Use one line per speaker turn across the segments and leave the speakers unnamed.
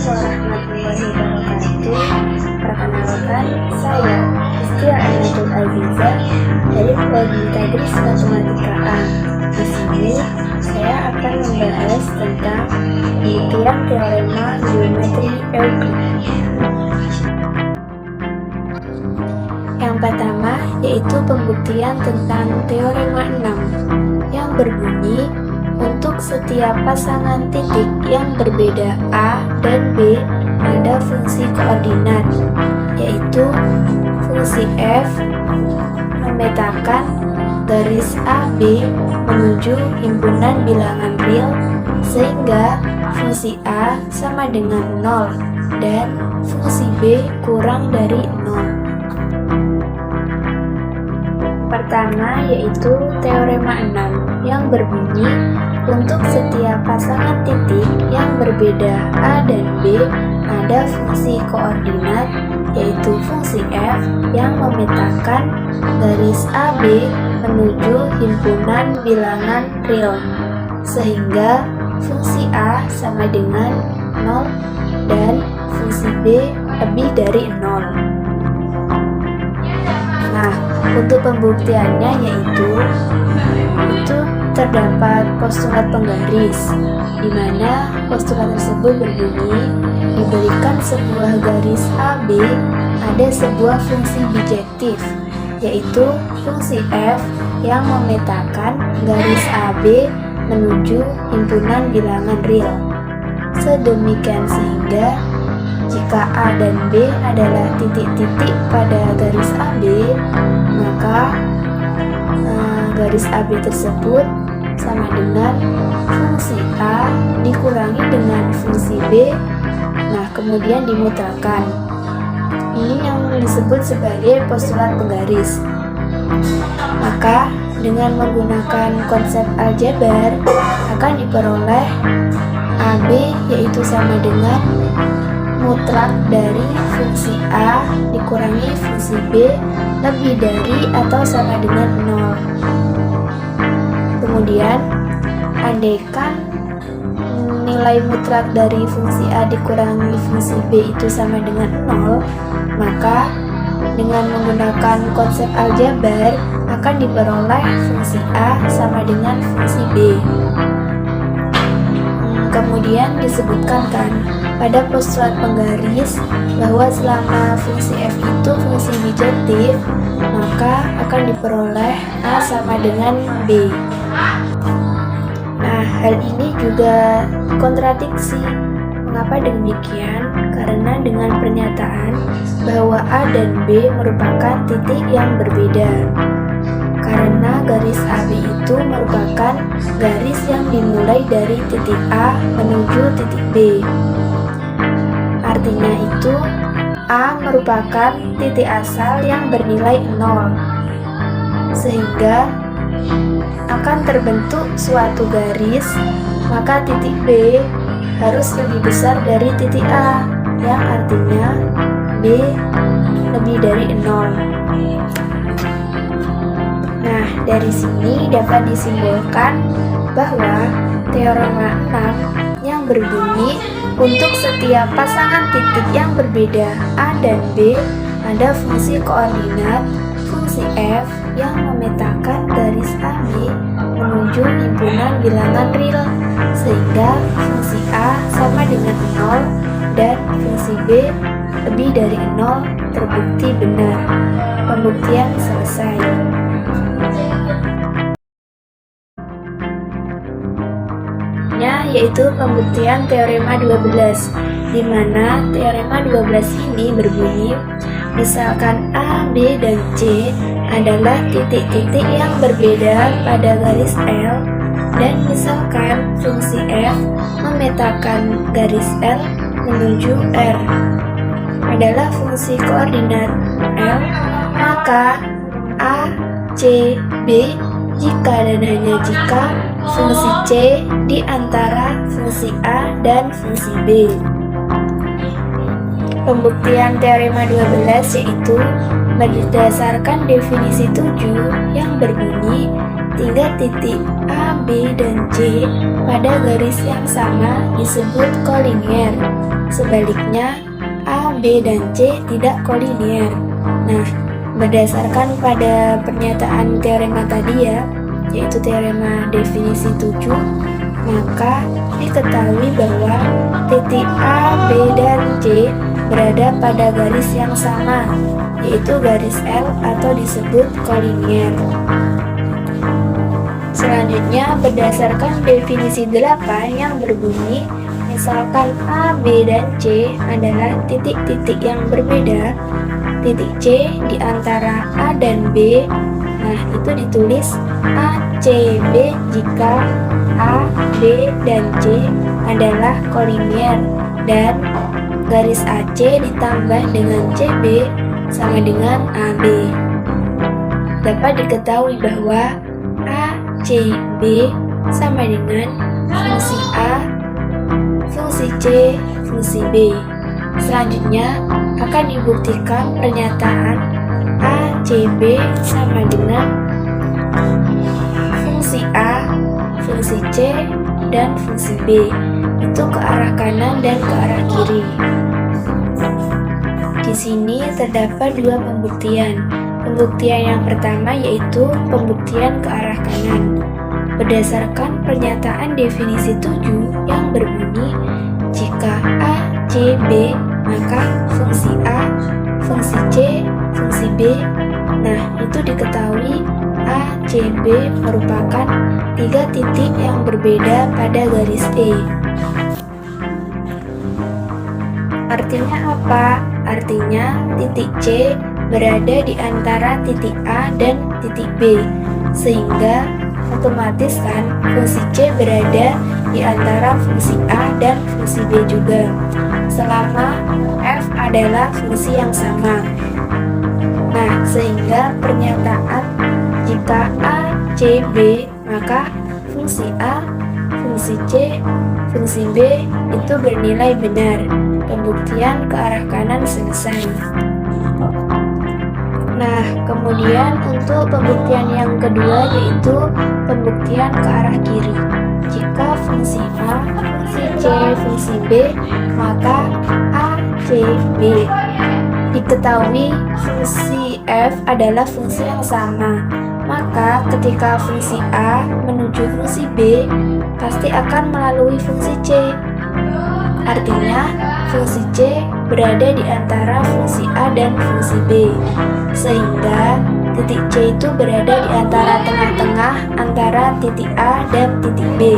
warahmatullahi wabarakatuh. Perkenalkan, saya Istia Anatul Aziza dari Prodi Tadris Matematika A. Di sini saya akan membahas tentang pembuktian teorema geometri Euclid. Yang pertama yaitu pembuktian tentang teorema 6 yang berbunyi untuk setiap pasangan titik yang berbeda A dan B pada fungsi koordinat, yaitu fungsi f memetakan garis AB menuju himpunan bilangan real sehingga fungsi A sama dengan 0 dan fungsi B kurang dari 0. Pertama yaitu teorema 6 yang berbunyi untuk setiap pasangan titik yang berbeda A dan B ada fungsi koordinat yaitu fungsi f yang memetakan garis AB menuju himpunan bilangan real sehingga fungsi A sama dengan 0 dan fungsi B lebih dari 0. Nah, untuk pembuktiannya yaitu terdapat postulat penggaris, di mana postulat tersebut berbunyi diberikan sebuah garis AB ada sebuah fungsi bijektif, yaitu fungsi f yang memetakan garis AB menuju himpunan bilangan real. Sedemikian sehingga jika A dan B adalah titik-titik pada garis AB, maka garis AB tersebut sama dengan fungsi A dikurangi dengan fungsi B, nah kemudian dimutlakkan. Ini yang disebut sebagai postulat penggaris. Maka dengan menggunakan konsep aljabar akan diperoleh AB yaitu sama dengan mutlak dari fungsi A dikurangi fungsi B lebih dari atau sama dengan 0. Kemudian, andaikan nilai mutlak dari fungsi A dikurangi fungsi B itu sama dengan 0, maka dengan menggunakan konsep aljabar akan diperoleh fungsi A sama dengan fungsi B. Kemudian disebutkan kan pada postulat penggaris bahwa selama fungsi f itu fungsi bijektif, maka akan diperoleh A sama dengan B. Nah, hal ini juga kontradiksi. Mengapa demikian? Karena dengan pernyataan bahwa A dan B merupakan titik yang berbeda. Karena garis AB itu merupakan garis yang dimulai dari titik A menuju titik B. Artinya itu A merupakan titik asal yang bernilai 0. Sehingga akan terbentuk suatu garis, maka titik B harus lebih besar dari titik A, yang artinya B lebih dari 0. Nah, dari sini dapat disimpulkan bahwa teorema 6 yang berbunyi untuk setiap pasangan titik yang berbeda A dan B ada fungsi koordinat fungsi f yang memetakan garis AB menuju himpunan bilangan real sehingga fungsi A sama dengan 0 dan fungsi B lebih dari 0 terbukti benar. Pembuktian selesai. Yaitu pembuktian teorema 12, di mana teorema 12 ini berbunyi misalkan A, B, dan C adalah titik-titik yang berbeda pada garis L dan misalkan fungsi f memetakan garis L menuju R adalah fungsi koordinat L, maka A, C, B jika dan hanya jika fungsi C di antara fungsi A dan fungsi B. Pembuktian teorema 12 yaitu berdasarkan definisi 7 yang berbunyi tiga titik A, B, dan C pada garis yang sama disebut kolinier sebaliknya A, B, dan C tidak kolinier. Nah, berdasarkan pada pernyataan teorema tadi ya, yaitu teorema definisi 7, maka diketahui bahwa titik A, B, dan C berada pada garis yang sama, yaitu garis L atau disebut kolinier. Selanjutnya, berdasarkan definisi 8 yang berbunyi, misalkan A, B, dan C adalah titik-titik yang berbeda, titik C di antara A dan B, nah itu ditulis A, C, B jika A, B, dan C adalah kolinier dan garis AC ditambah dengan CB sama dengan AB. Dapat diketahui bahwa ACB sama dengan fungsi A, fungsi C, fungsi B. Selanjutnya akan dibuktikan pernyataan ACB sama dengan fungsi A, fungsi C, dan fungsi B. Itu ke arah kanan dan ke arah kiri. Di sini terdapat dua pembuktian. Pembuktian yang pertama yaitu pembuktian ke arah kanan. Berdasarkan pernyataan definisi 7 yang berbunyi, jika A, C, B, maka fungsi A, fungsi C, fungsi B. Nah, itu diketahui A, C, B merupakan tiga titik yang berbeda pada garis E. Artinya apa? Artinya titik C berada di antara titik A dan titik B, sehingga otomatis kan fungsi C berada di antara fungsi A dan fungsi B juga, selama F adalah fungsi yang sama. Nah, sehingga pernyataan jika A, C, B, maka fungsi A, fungsi C, fungsi B itu bernilai benar. Pembuktian ke arah kanan selesai. Nah, kemudian untuk pembuktian yang kedua yaitu pembuktian ke arah kiri. Jika fungsi A, fungsi C, fungsi B, maka A, C, B. Diketahui fungsi F adalah fungsi yang sama, maka ketika fungsi A menuju fungsi B pasti akan melalui fungsi C. Artinya fungsi C berada di antara fungsi A dan fungsi B, sehingga titik C itu berada di antara tengah-tengah antara titik A dan titik B,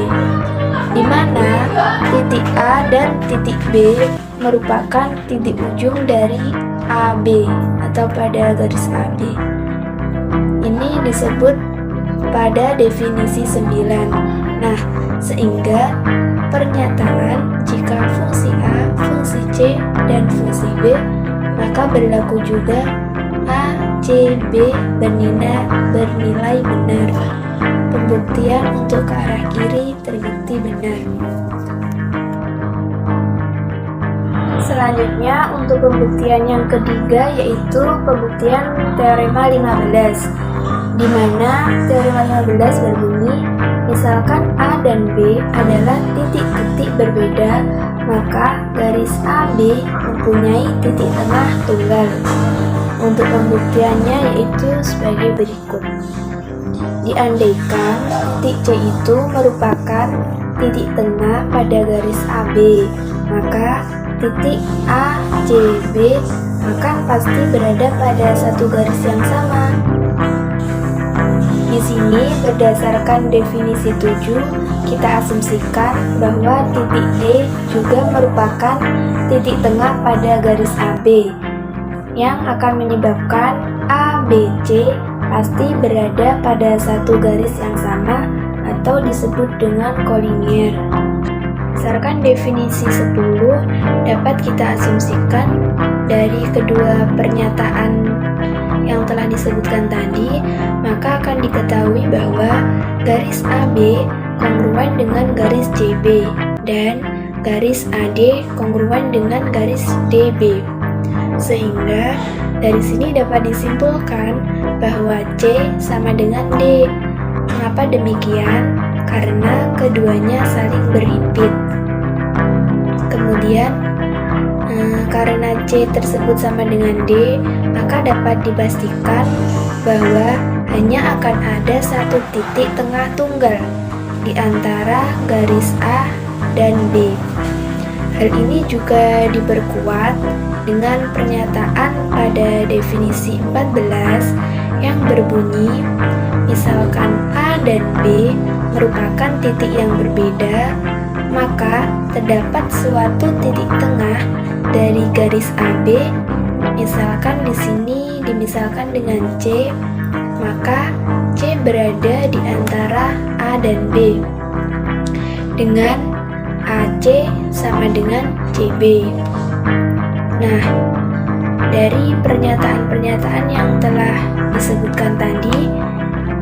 di mana titik A dan titik B merupakan titik ujung dari AB atau pada garis AB. Ini disebut pada definisi 9. Nah, sehingga pernyataan jika fungsi A, fungsi C, dan fungsi B, maka berlaku juga A, C, B bernilai benar. Pembuktian untuk ke arah kiri terbukti benar. Selanjutnya untuk pembuktian yang ketiga yaitu pembuktian teorema 15, di mana teorema 15 berbunyi, misalkan A dan B adalah titik-titik berbeda, maka garis AB mempunyai titik tengah tunggal. Untuk pembuktiannya yaitu sebagai berikut. Diandaikan titik C itu merupakan titik tengah pada garis AB, maka titik A, C, B akan pasti berada pada satu garis yang sama. Di sini berdasarkan definisi 7, kita asumsikan bahwa titik D juga merupakan titik tengah pada garis AB, yang akan menyebabkan ABC pasti berada pada satu garis yang sama atau disebut dengan kolinier. Berdasarkan definisi 10, dapat kita asumsikan dari kedua pernyataan yang telah disebutkan tadi, maka akan diketahui bahwa garis AB kongruen dengan garis CB dan garis AD kongruen dengan garis DB. Sehingga dari sini dapat disimpulkan bahwa C sama dengan D. Mengapa demikian? Karena keduanya saling berhimpit. Kemudian karena C tersebut sama dengan D, maka dapat dipastikan bahwa hanya akan ada satu titik tengah tunggal di antara garis A dan B. Hal ini juga diperkuat dengan pernyataan pada definisi 14 yang berbunyi, misalkan A dan B merupakan titik yang berbeda, maka terdapat suatu titik tengah dari garis AB, misalkan di sini dimisalkan dengan C, maka C berada di antara A dan B dengan AC sama dengan CB. Nah, dari pernyataan-pernyataan yang telah disebutkan tadi,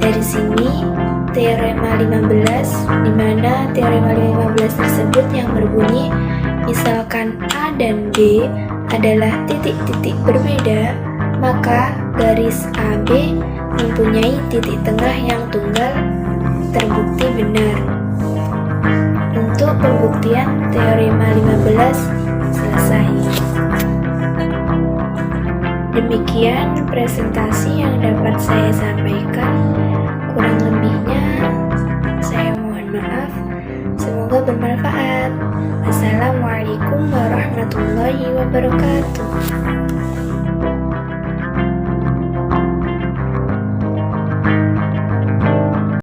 dari sini teorema 15, di mana teorema 15 tersebut yang berbunyi, misalkan A dan B adalah titik-titik berbeda, maka garis AB mempunyai titik tengah yang tunggal, terbukti benar. Untuk pembuktian teorema 15 selesai. Demikian presentasi yang dapat saya sampaikan. Kurang lebihnya saya mohon maaf. Semoga bermanfaat. Wassalamualaikum warahmatullahi wabarakatuh.